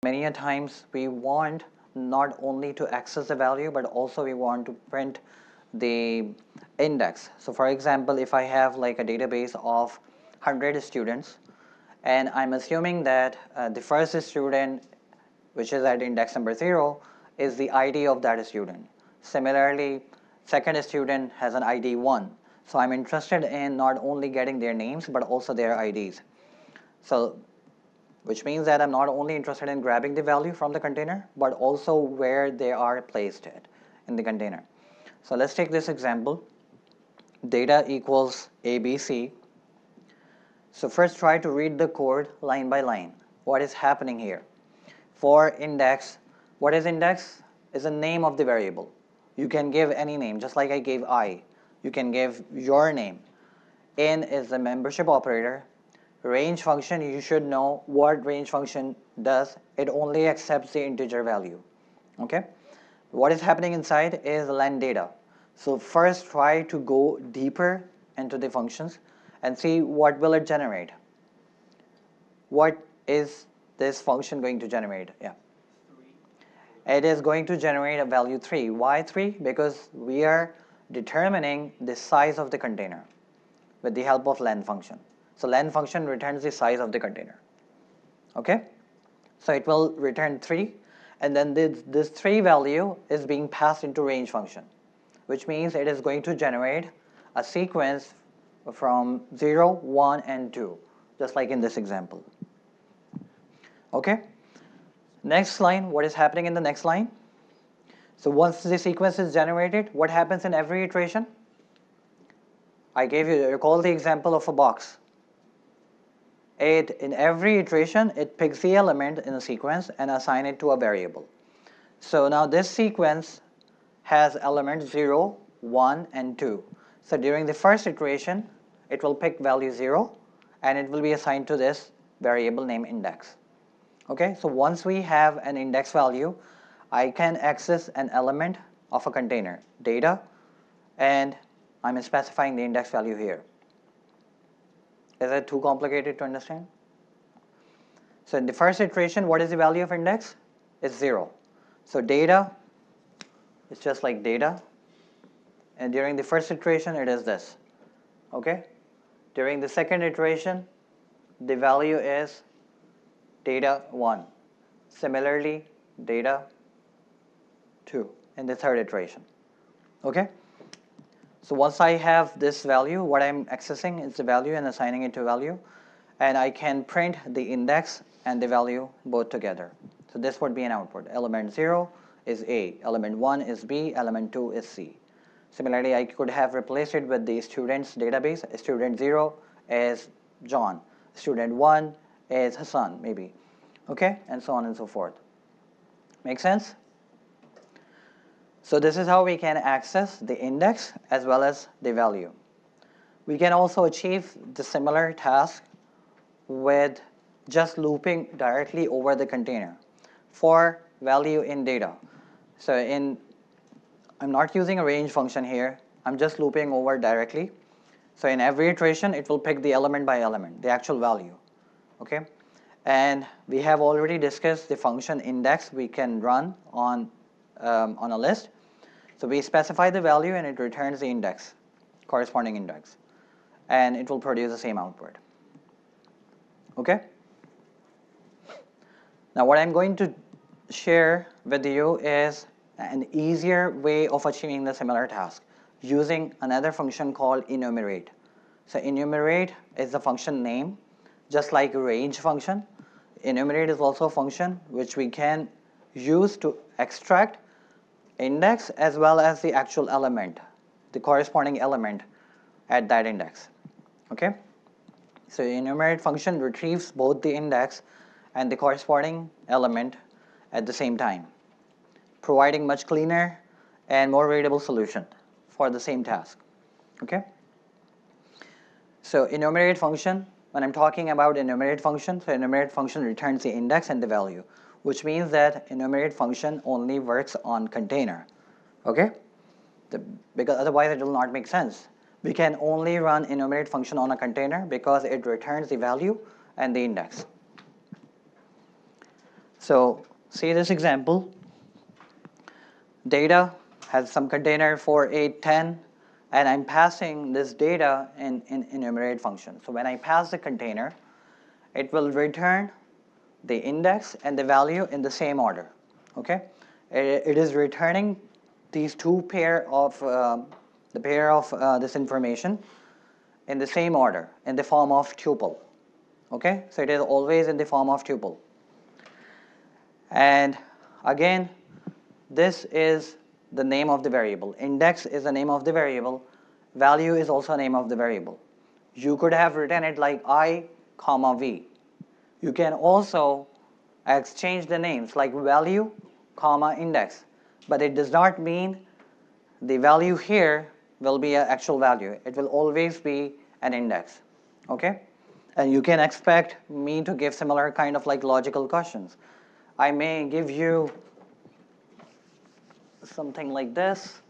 Many a times we want not only to access the value, but also we want to print the index. So for example, if I have like a database of 100 students, and I'm assuming that the first student, which is at index number 0, is the ID of that student. Similarly, second student has an ID 1. So I'm interested in not only getting their names, but also their IDs. So which means that I'm not only interested in grabbing the value from the container, but also where they are placed in the container. So let's take this example. Data equals ABC. So first try to read the code line by line. What is happening here? For index, what is index? Is the name of the variable. You can give any name, just like I gave I. You can give your name. In is the membership operator. Range function, you should know what range function does. It only accepts the integer value. Okay. What is happening inside is len data. So first try to go deeper into the functions and see what will it generate. What is this function going to generate? Yeah. It is going to generate a value 3. Why 3? Because we are determining the size of the container with the help of len function. So len function returns the size of the container. Okay? So it will return 3, and then this 3 value is being passed into range function, which means it is going to generate a sequence from 0, 1, and 2, just like in this example. Okay? Next line, what is happening in the next line? So once the sequence is generated, what happens in every iteration? I gave you, recall the example of a box. In every iteration, it picks the element in a sequence and assign it to a variable. So now this sequence has elements 0, 1, and 2. So during the first iteration, it will pick value 0, and it will be assigned to this variable named index. Okay, so once we have an index value, I can access an element of a container, data, and I'm specifying the index value here. Is it too complicated to understand? So in the first iteration, what is the value of index? It's 0. So data is just like data. And during the first iteration, it is this. Okay? During the second iteration, the value is data 1. Similarly, data 2 in the third iteration. Okay? So once I have this value, what I'm accessing is the value and assigning it to value, and I can print the index and the value both together. So this would be an output. Element 0 is A, element 1 is B, element 2 is C. Similarly, I could have replaced it with the student's database. Student 0 is John, student 1 is Hassan, maybe. Okay, and so on and so forth. Make sense? So this is how we can access the index as well as the value. We can also achieve the similar task with just looping directly over the container for value in data. So I'm not using a range function here. I'm just looping over directly. So in every iteration, it will pick the element by element, the actual value. Okay? And we have already discussed the function index we can run on a list. So we specify the value and it returns the index, corresponding index, and it will produce the same output. Okay? Now what I'm going to share with you is an easier way of achieving the similar task using another function called enumerate. So enumerate is the function name, just like range function. Enumerate is also a function which we can use to extract index as well as the actual element, the corresponding element at that index. Okay? So enumerate function retrieves both the index and the corresponding element at the same time, providing much cleaner and more readable solution for the same task. Okay? So enumerate function, when I'm talking about enumerate function, so enumerate function returns the index and the value, which means that enumerate function only works on container. Okay? Because otherwise it will not make sense. We can only run enumerate function on a container because it returns the value and the index. So see this example. Data has some container 4, 8, 10, and I'm passing this data in enumerate function. So when I pass the container, it will return the index and the value in the same order. Okay, it is returning these two pair of this information in the same order in the form of tuple. Okay, so it is always in the form of tuple. And again, this is the name of the variable. Index is the name of the variable. Value is also a name of the variable. You could have written it like I, comma v. You can also exchange the names like value, comma index. But it does not mean the value here will be an actual value. It will always be an index. Okay? And you can expect me to give similar kind of like logical questions. I may give you something like this.